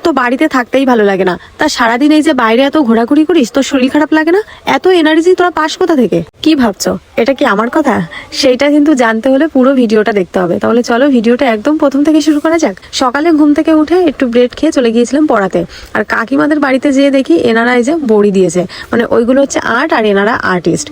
তো বাড়িতে থাকতেই ভালো লাগে না, তা সারাদিন এই যে বাইরে এত ঘোরাঘুরি করিস, তোর শরীর খারাপ লাগে না? এত এনার্জি তোরা পাস কোথা থেকে? কি ভাবছো এটা কি আমার কথা? সেইটা কিন্তু জানতে হলে পুরো ভিডিওটা দেখতে হবে। তাহলে চলো ভিডিওটা একদম প্রথম থেকে শুরু করা যাক। সকালে ঘুম থেকে উঠে একটু ব্রেড খেয়ে চলে গিয়েছিলাম পড়াতে, আর কাকিমাদের বাড়িতে যেয়ে দেখি এনারা এই যে বড়ি দিয়েছে, মানে ওইগুলো হচ্ছে আর্ট আর এনারা আর্টিস্ট।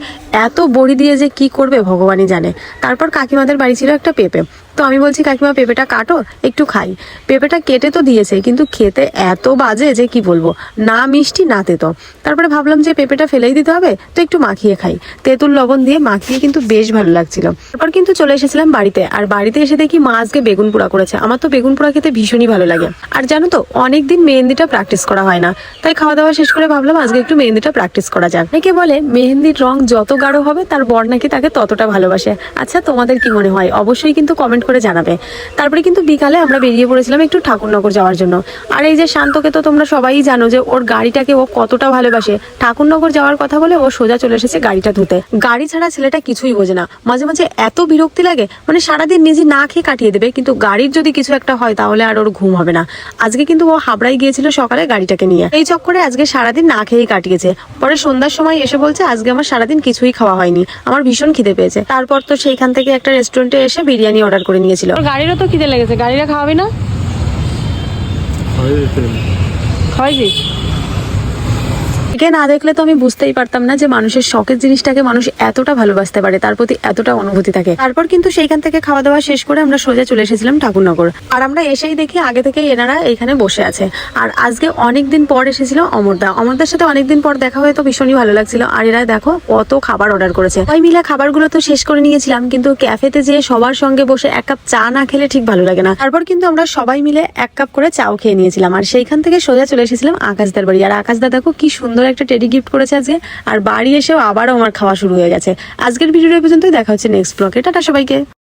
এত বড়ি দিয়ে যে কি করবে ভগবানই জানে। তারপর কাকিমাদের বাড়ি ছিল একটা পেঁপে, তো আমি বলছি কাকিমা পেঁপেটা কাটো একটু খাই। পেঁপেটা কেটে তো দিয়েছে কিন্তু খেতে এত বাজে যে কি বলবো, না মিষ্টি না তেতো। তারপরে ভাবলাম যে পেঁপেটা ফেলেই দিতে হবে, তো একটু মাখিয়ে খাই। তেঁতুল লবণ দিয়ে মাখিয়ে কিন্তু বেশ ভালো লাগছিল। তারপর কিন্তু চলে এসেছিলাম বাড়িতে, আর বাড়িতে এসে দেখি মা আজকে বেগুন পোড়া করেছে। আমার তো বেগুন পোড়া খেতে ভীষণই ভালো লাগে। আর জানো তো অনেকদিন মেহেন্দিটা প্র্যাকটিস করা হয় না, তাই খাওয়া দাওয়া শেষ করে ভাবলাম আজকে একটু মেহেন্দিটা প্র্যাকটিস করা যাক। অনেকে বলে মেহেন্দির রং যত গাঢ় হবে তার বর নাকি তাকে ততটা ভালোবাসে। আচ্ছা তোমাদের কি মনে হয় অবশ্যই কিন্তু কমেন্ট করে জানাবে। তারপরে কিন্তু বিকালে আমরা বেরিয়ে পড়েছিলাম একটু ঠাকুরনগর যাওয়ার জন্য। আর এই যে শান্তকে তো তোমরা সবাই জানো যে ওর গাড়িটাকে ও কতটা ভালোবাসে। ঠাকুরনগর যাওয়ার কথা বলে ও সোজা চলে এসেছে গাড়িটা ধুতে। গাড়ি ছাড়া ছেলেটা কিছুই বোঝে না, মাঝে মাঝে এত বিরক্তি লাগে, মানে সারাদিন নিজে না খেয়ে কাটিয়ে দেবে, কিন্তু গাড়ির যদি কিছু একটা হয় তাহলে আর ওর ঘুম হবে না। আজকে কিন্তু ও হাবড়ায় গিয়েছিল সকালে গাড়িটাকে নিয়ে, এই চক্করে আজকে সারাদিন না খেয়েই কাটিয়েছে। পরে সন্ধ্যার সময় এসে বলছে আজকে আমার সারাদিন কিছুই খাওয়া হয়নি, আমার ভীষণ খিদে পেয়েছে। তারপর তো সেইখান থেকে একটা রেস্টুরেন্টে এসে বিরিয়ানি অর্ডার করে নিয়েছিল। গাড়িরও তো খিদে লেগেছে, গাড়িটা খাওয়াবি না? খাওয়াইছিস? একে না দেখলে তো আমি বুঝতেই পারতাম না যে মানুষের শখের জিনিসটাকে মানুষ এতটা ভালোবাসতে পারে, তার প্রতি এতটা অনুভূতি থাকে। তারপর কিন্তু সেইখান থেকে খাওয়া দাওয়া শেষ করে আমরা সোজা চলে এসেছিলাম ঠাকুরনগর। আর আমরা এসেই দেখি আগে থেকে এনারা এখানে বসে আছে। আর আজকে অনেকদিন পর এসেছিল অমরদার সাথে অনেকদিন পর দেখা হয়ে তো ভীষণই ভালো লাগছিল। আর এরা দেখো কত খাবার অর্ডার করেছে। ওই মিলে খাবারগুলো তো শেষ করে নিয়েছিলাম, কিন্তু ক্যাফেতে যেয়ে সবার সঙ্গে বসে এক কাপ চা না খেলে ঠিক ভালো লাগে না। তারপর কিন্তু আমরা সবাই মিলে এক কাপ করে চাও খেয়ে নিয়েছিলাম। আর সেইখান থেকে সোজা চলে এসেছিলাম আকাশদার বাড়ি। আর আকাশদা দেখো কি সুন্দর একটা টেডি গিফট করেছে আজকে। আর বাড়ি এসেও আবারও আমার খাওয়া শুরু হয়ে গেছে। আজকের ভিডিওটা পর্যন্তই, দেখা হচ্ছে নেক্সট ব্লগে। টাটা সবাইকে।